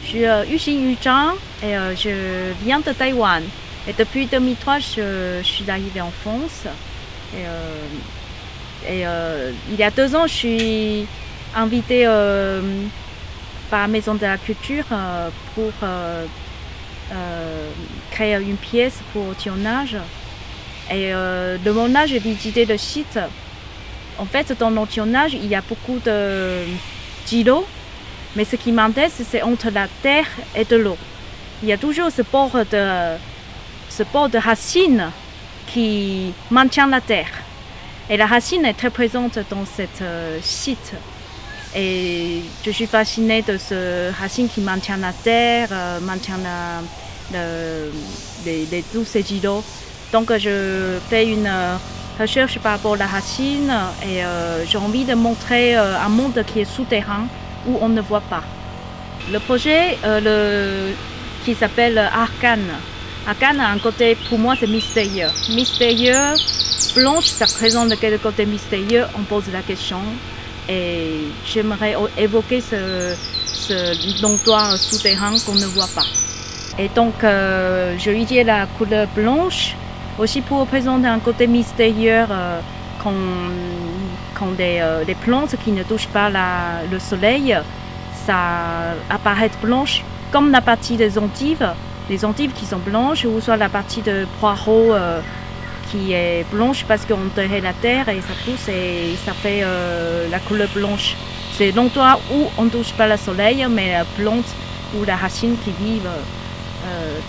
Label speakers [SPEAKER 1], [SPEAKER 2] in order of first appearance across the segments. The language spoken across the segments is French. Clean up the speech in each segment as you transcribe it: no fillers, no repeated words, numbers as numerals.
[SPEAKER 1] suis Yuxin Yuzhang et je viens de Taïwan. Et depuis 2003, je suis arrivée en France. Il y a 2 ans, je suis invitée par la Maison de la Culture pour créer une pièce pour Tionnage. Et de mon âge, j'ai visité le site. En fait, dans le Tionnage, il y a beaucoup de d'îlots, mais ce qui m'intéresse, c'est entre la terre et de l'eau. Il y a toujours ce bord de racine qui maintient la terre. Et la racine est très présente dans ce site. Et je suis fascinée de ce racine qui maintient la terre, maintient tous ces îlots. Donc je fais une recherche par rapport à la racine et j'ai envie de montrer un monde qui est souterrain où on ne voit pas. Le projet qui s'appelle Arcane. Arcane a un côté, pour moi, c'est mystérieux. Mystérieux, blanche, ça représente quel côté mystérieux, on pose la question. Et j'aimerais évoquer ce endroit souterrain qu'on ne voit pas. Et donc, je utilisé la couleur blanche aussi pour présenter un côté mystérieux quand des plantes qui ne touchent pas le soleil, ça apparaît blanche, comme la partie des endives. Les endives qui sont blanches, ou soit la partie de poireau qui est blanche parce qu'on enterrait la terre et ça pousse et ça fait la couleur blanche. C'est l'endroit où on ne touche pas le soleil, mais la plante ou la racine qui vivent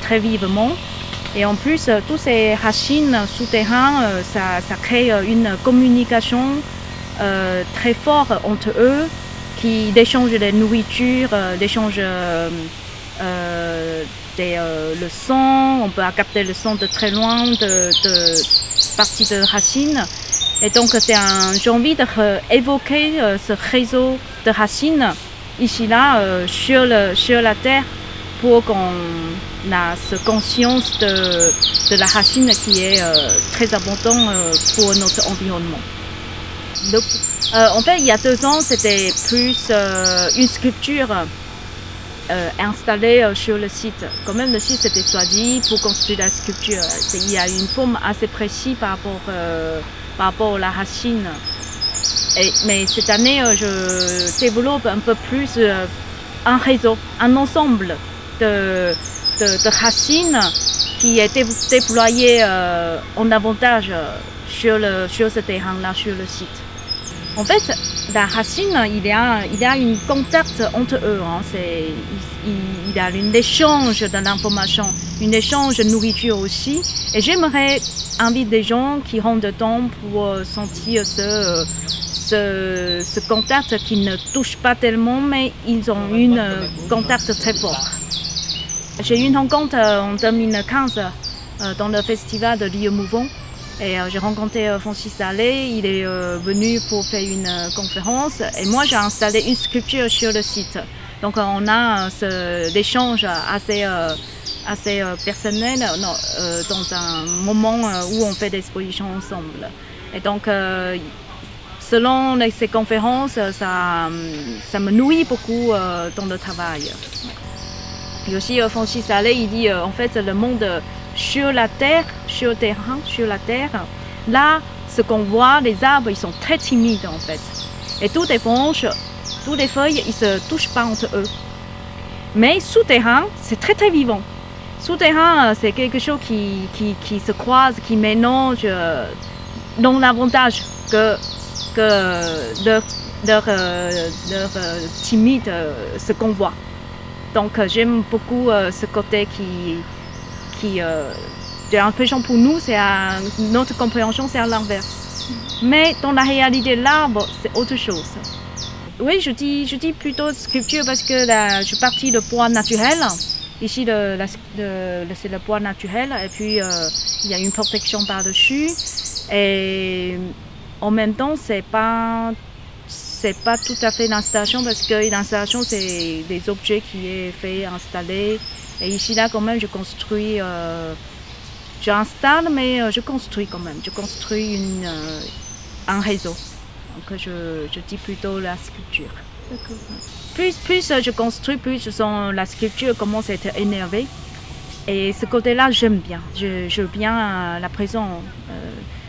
[SPEAKER 1] très vivement. Et en plus, toutes ces racines souterraines, ça crée une communication très forte entre eux, qui échangent des nourritures, échangent le son, on peut capter le son de très loin, de parties de racines. Et donc j'ai envie d'évoquer ce réseau de racines ici là sur la terre pour qu'on ait cette conscience de la racine qui est très abondante pour notre environnement. Donc, en fait, il y a 2 ans, c'était plus une sculpture installée sur le site. Quand même, le site était choisi pour construire la sculpture. Il y a une forme assez précise par rapport à la racine. Mais cette année, je développe un peu plus un réseau, un ensemble de racines qui est déployé en avantage sur ce terrain-là, sur le site. En fait, la racine, il y a un contact entre eux. Hein. Il y a un échange de l'information, un échange de nourriture aussi. Et j'aimerais inviter des gens qui ont le temps pour sentir ce contact qui ne touche pas tellement, mais ils ont un contact très fort. J'ai eu une rencontre en 2015 dans le festival de Lieux Mouvants. Et j'ai rencontré Francis Allais, il est venu pour faire une conférence et moi j'ai installé une sculpture sur le site. Donc on a cet échange assez personnel dans un moment où on fait des expositions ensemble. Et donc selon ces conférences, ça me nourrit beaucoup dans le travail. Puis aussi Francis Allais, il dit en fait le monde sur la terre, sur le terrain, sur la terre, là, ce qu'on voit, les arbres, ils sont très timides en fait. Et toutes les branches, toutes les feuilles, ils ne se touchent pas entre eux. Mais souterrain, c'est très très vivant. Souterrain, c'est quelque chose qui se croise, qui mélange dans l'avantage que leur timide, ce qu'on voit. Donc j'aime beaucoup ce côté j'ai l'impression pour nous, notre compréhension, c'est à l'inverse. Mais dans la réalité, l'arbre, c'est autre chose. Oui, je dis plutôt sculpture parce que je partis de bois naturel. Ici, c'est le bois naturel et puis il y a une protection par-dessus. Et en même temps, c'est pas tout à fait l'installation parce que l'installation, c'est des objets qui est fait, installé. Et ici, là, quand même, je construis, j'installe, mais je construis quand même. Je construis un réseau. Donc, je dis plutôt la sculpture. D'accord. Plus je construis, plus je sens la sculpture commence à être énervée. Et ce côté-là, j'aime bien. Je bien la présence.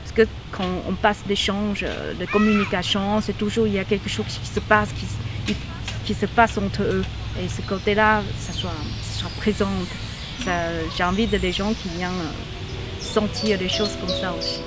[SPEAKER 1] Parce que quand on passe d'échanges, de communication, c'est toujours il y a quelque chose qui se passe entre eux. Et ce côté-là, ça soit présent. J'ai envie de les gens qui viennent sentir des choses comme ça aussi.